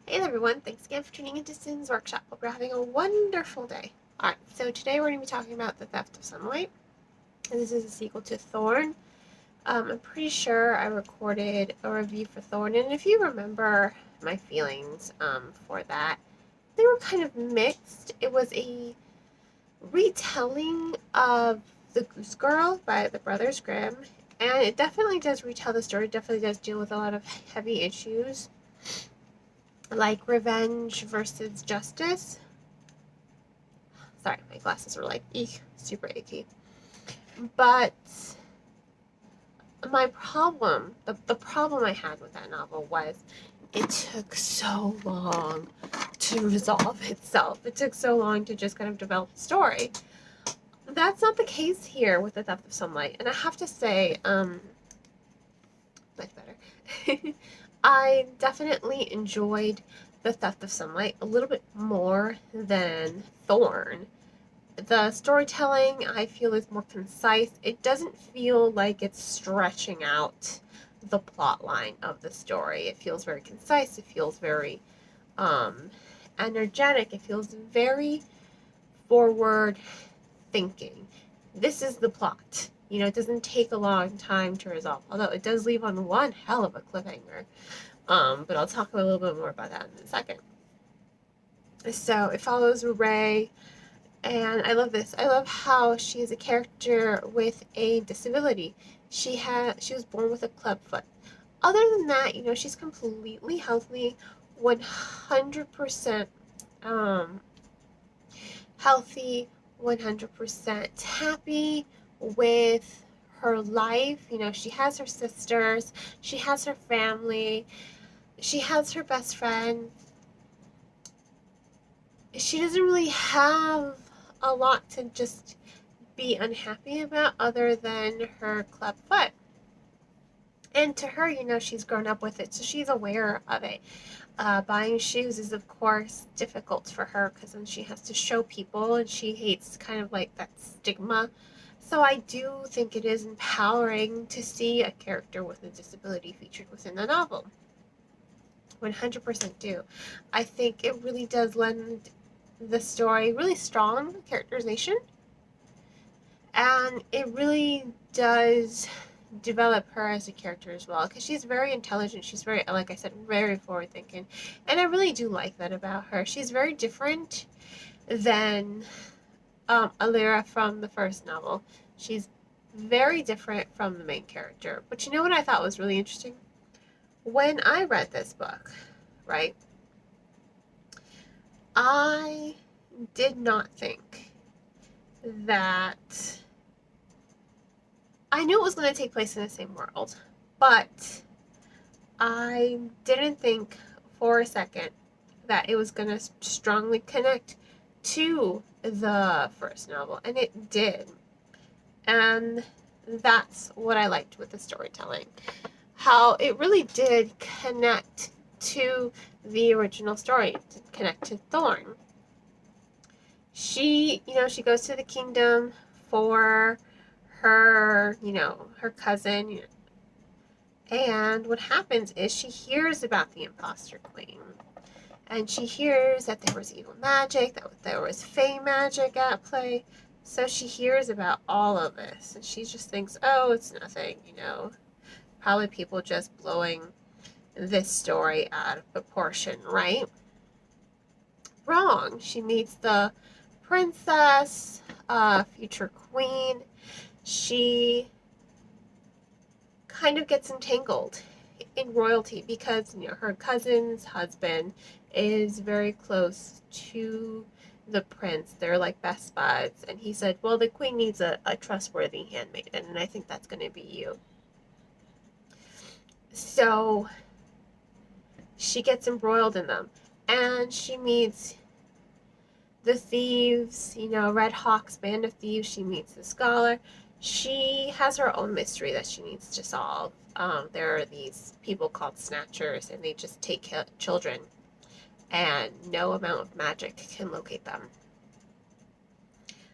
Hey everyone, thanks again for tuning into Sin's Workshop. Hope you're having a wonderful day. Alright, so today we're going to be talking about The Theft of Sunlight. And this is a sequel to Thorn. I'm pretty sure I recorded a review for Thorn, and if you remember my feelings for that, they were kind of mixed. It was a retelling of The Goose Girl by the Brothers Grimm, and it definitely does retell the story, it definitely does deal with a lot of heavy issues like revenge versus justice. Sorry, my glasses were like, eek, super icky. But the problem I had with that novel was it took so long to resolve itself. It took so long to just kind of develop the story. That's not the case here with The Theft of Sunlight. And I have to say, much better. I definitely enjoyed The Theft of Sunlight a little bit more than Thorn. The storytelling, I feel, is more concise. It doesn't feel like it's stretching out the plot line of the story. It feels very concise. It feels very energetic. It feels very forward thinking. This is the plot. You know, it doesn't take a long time to resolve, although it does leave on one hell of a cliffhanger. But I'll talk a little bit more about that in a second. So it follows Ray, and I love this. I love how she is a character with a disability. She was born with a club foot. Other than that, you know, she's completely healthy, 100% healthy, 100% happy with her life. You know, she has her sisters, she has her family, she has her best friend. She doesn't really have a lot to just be unhappy about other than her club foot. And to her, you know, she's grown up with it, so she's aware of it. Buying shoes is, of course, difficult for her because then she has to show people, and she hates kind of like that stigma. So I do think it is empowering to see a character with a disability featured within the novel. 100% do. I think it really does lend the story really strong characterization, and it really does develop her as a character as well, because she's very intelligent. She's very, like I said, very forward thinking, and I really do like that about her. She's very different than Alira from the first novel. She's very different from the main character. But you know what I thought was really interesting? When I read this book, right, I did not think that I knew it was going to take place in the same world, but I didn't think for a second that it was going to strongly connect to the first novel, and it did. And that's what I liked with the storytelling. How it really did connect to the original story, to connect to Thorn. She goes to the kingdom for her, her cousin, and what happens is she hears about the imposter queen, and she hears that there was evil magic, that there was fey magic at play. So she hears about all of this, and she just thinks, oh, it's nothing, probably people just blowing this story out of proportion, right? Wrong. She meets the princess, future queen. She kind of gets entangled in royalty because her cousin's husband is very close to the prince. They're like best buds, and he said, well, the queen needs a trustworthy handmaiden, and I think that's going to be you. So she gets embroiled in them, and she meets the thieves, Red Hawk's band of thieves. She meets the scholar. She has her own mystery that she needs to solve. There are these people called snatchers, and they just take children, and no amount of magic can locate them.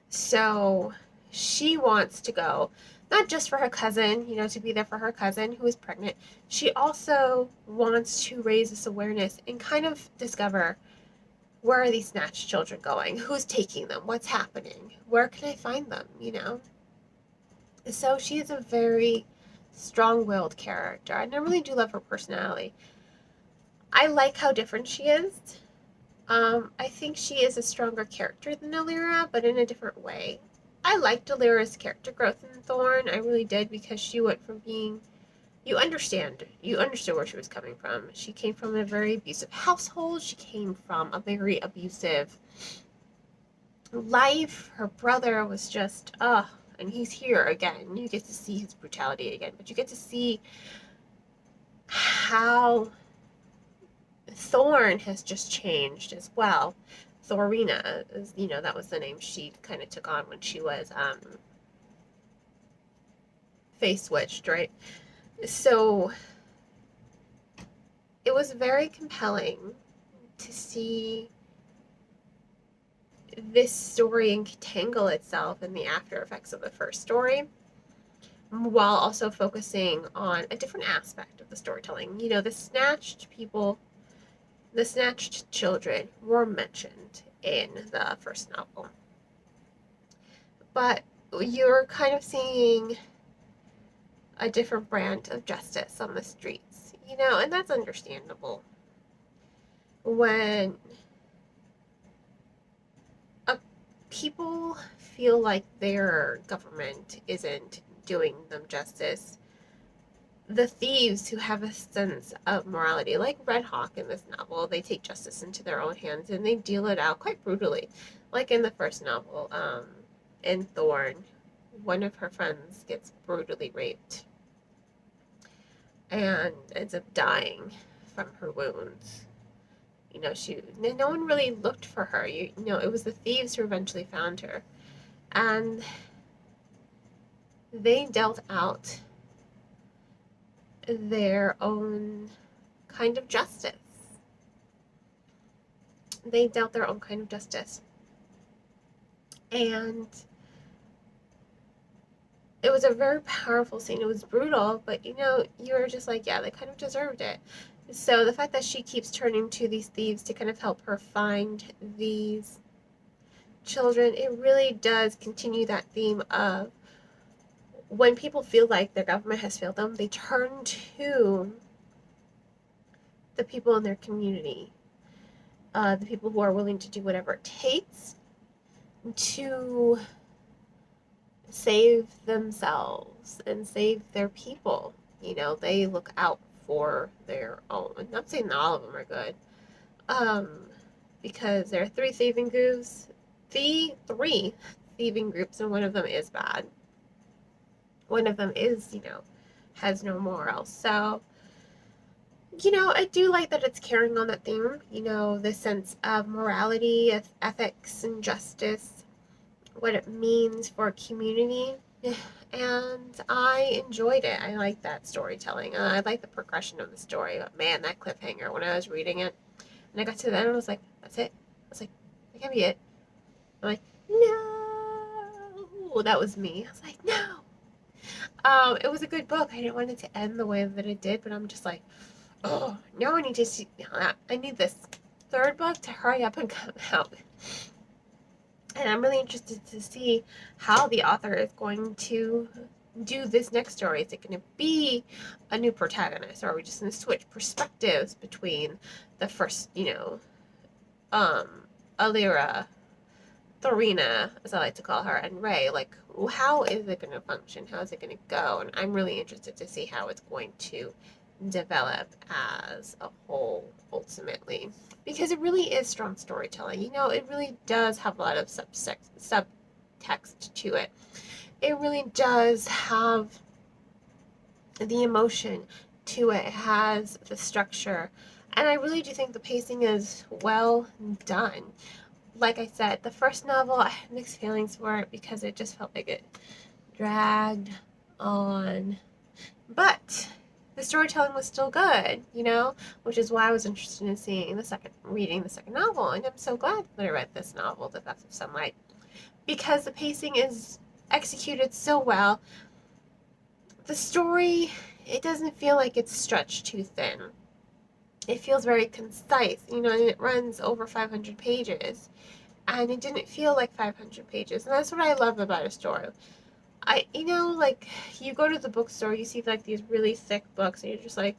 So she wants to go not just for her cousin, to be there for her cousin who is pregnant. She also wants to raise this awareness and kind of discover, where are these snatched children going? Who's taking them? What's happening? Where can I find them? So she is a very strong-willed character, and I really do love her personality. I like how different she is. I think she is a stronger character than Alira, but in a different way. I liked Alira's character growth in Thorn. I really did, because she went from being, you understood where she was coming from. She came from a very abusive household. She came from a very abusive life. Her brother was just, and he's here again. You get to see his brutality again, but you get to see how Thorn has just changed as well. Thorina is, that was the name she kind of took on when she was face switched, right? So it was very compelling to see this story entangle itself in the after effects of the first story, while also focusing on a different aspect of the storytelling. The snatched children were mentioned in the first novel, but you're kind of seeing a different brand of justice on the streets, and that's understandable. When people feel like their government isn't doing them justice, the thieves who have a sense of morality, like Red Hawk in this novel, they take justice into their own hands and they deal it out quite brutally. Like in the first novel, in Thorn, one of her friends gets brutally raped and ends up dying from her wounds. No one really looked for her. It was the thieves who eventually found her, and they dealt out their own kind of justice. And it was a very powerful scene. It was brutal, but you were just like, yeah, they kind of deserved it. So the fact that she keeps turning to these thieves to kind of help her find these children, it really does continue that theme of, when people feel like their government has failed them, they turn to the people in their community, the people who are willing to do whatever it takes to save themselves and save their people. They look out for their own. I'm not saying that all of them are good, because there are three thieving groups, and one of them is bad. One of them is, has no morals. So, I do like that it's carrying on that theme, the sense of morality, ethics, and justice, what it means for a community. And I enjoyed it. I like that storytelling. I like the progression of the story. But man, that cliffhanger, when I was reading it, and I got to the end, I was like, that's it. I was like, that can't be it. I'm like, no. That was me. I was like, no. It was a good book. I didn't want it to end the way that it did, but I'm just like, oh, now I need to see, I need this third book to hurry up and come out. And I'm really interested to see how the author is going to do this next story. Is it going to be a new protagonist, or are we just going to switch perspectives between the first, Alira, Thorina, as I like to call her, and Ray? Like, how is it going to function? How is it going to go? And I'm really interested to see how it's going to develop as a whole, ultimately, because it really is strong storytelling. It really does have a lot of subtext to it. It really does have the emotion to it. It has the structure, and I really do think the pacing is well done. Like I said, the first novel, I had mixed feelings for it because it just felt like it dragged on, but the storytelling was still good, which is why I was interested in reading the second novel. And I'm so glad that I read this novel, The Theft of Sunlight, because the pacing is executed so well. the story, it doesn't feel like it's stretched too thin. It feels very concise, and it runs over 500 pages. And it didn't feel like 500 pages. And that's what I love about a story. Like, you go to the bookstore, you see, like, these really thick books, and you're just like,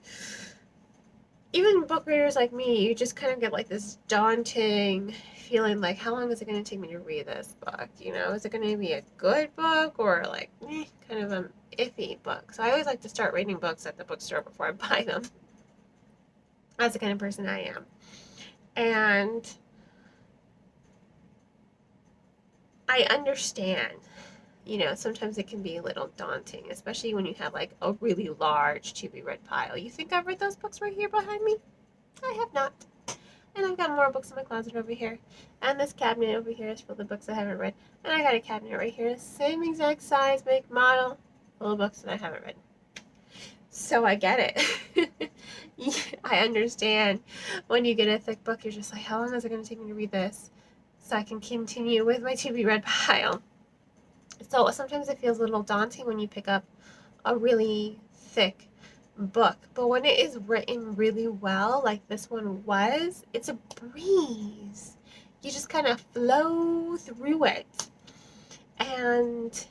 even book readers like me, you just kind of get, like, this daunting feeling, like, how long is it going to take me to read this book? Is it going to be a good book or, like, kind of an iffy book? So I always like to start reading books at the bookstore before I buy them. That's the kind of person I am. And I understand. Sometimes it can be a little daunting, especially when you have, like, a really large to-be-read pile. You think I've read those books right here behind me? I have not. And I've got more books in my closet over here. And this cabinet over here is full of books I haven't read. And I got a cabinet right here, same exact size, make, model, full of books that I haven't read. So I get it. I understand. When you get a thick book, you're just like, how long is it going to take me to read this so I can continue with my to-be-read pile? So sometimes it feels a little daunting when you pick up a really thick book. But when it is written really well, like this one was, it's a breeze. You just kind of flow through it. And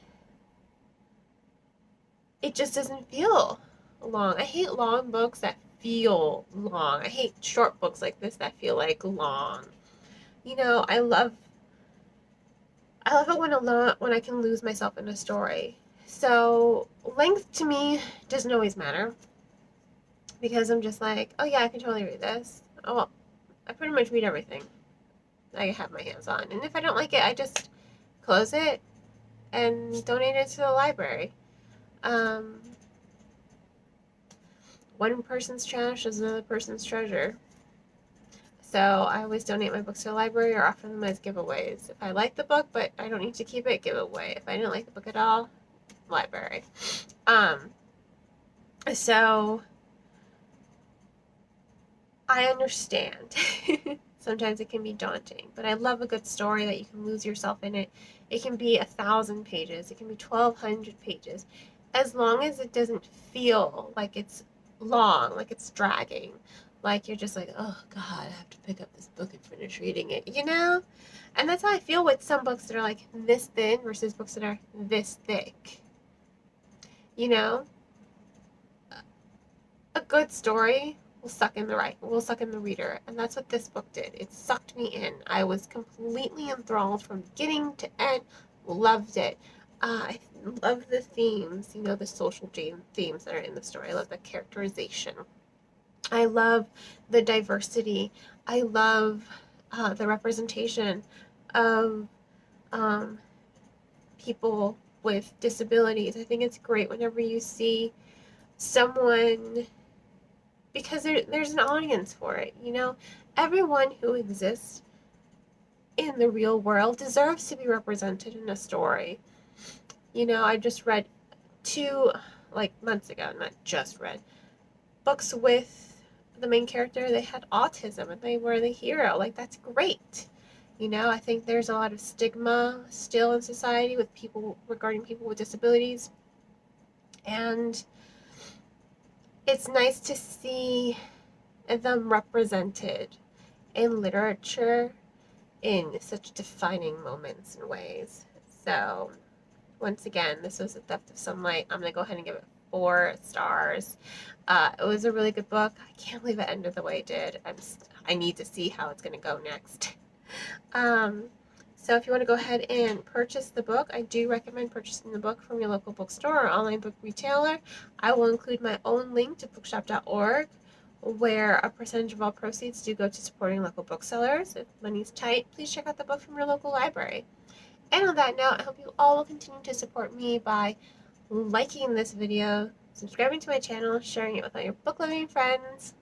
it just doesn't feel long. I hate long books that feel long. I hate short books like this that feel like long. I love it when I can lose myself in a story. So length to me doesn't always matter, because I'm just like, oh yeah, I can totally read this. Oh, well, I pretty much read everything I have my hands on. And if I don't like it, I just close it and donate it to the library. One person's trash is another person's treasure. So I always donate my books to the library or offer them as giveaways. If I like the book but I don't need to keep it, give it away. If I didn't like the book at all, library. So I understand. Sometimes it can be daunting, but I love a good story that you can lose yourself in it. It can be 1,000 pages. It can be 1,200 pages. As long as it doesn't feel like it's long, like it's dragging. Like you're just like, oh God, I have to pick up this book and finish reading it, And that's how I feel with some books that are like this thin versus books that are this thick. A good story will suck in the reader, and that's what this book did. It sucked me in. I was completely enthralled from beginning to end. Loved it. I love the themes, the social themes that are in the story. I love the characterization. I love the diversity. I love the representation of people with disabilities. I think it's great whenever you see someone, because there's an audience for it. Everyone who exists in the real world deserves to be represented in a story. I just read 2, like, months ago, not just read, books with the main character. They had autism and they were the hero. Like, that's great. I think there's a lot of stigma still in society regarding people with disabilities. And it's nice to see them represented in literature in such defining moments and ways. So, once again, this was The Theft of Sunlight. I'm going to go ahead and give it 4 stars. It was a really good book. I can't believe it ended the way it did. I need to see how it's going to go next. So if you want to go ahead and purchase the book, I do recommend purchasing the book from your local bookstore or online book retailer. I will include my own link to bookshop.org, where a percentage of all proceeds do go to supporting local booksellers. If money's tight, please check out the book from your local library. And on that note, I hope you all will continue to support me by liking this video, subscribing to my channel, sharing it with all your book-loving friends.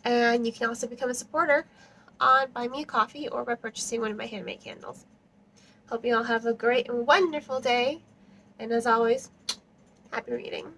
And you can also become a supporter on Buy Me a Coffee or by purchasing one of my handmade candles. Hope you all have a great and wonderful day. And as always, happy reading.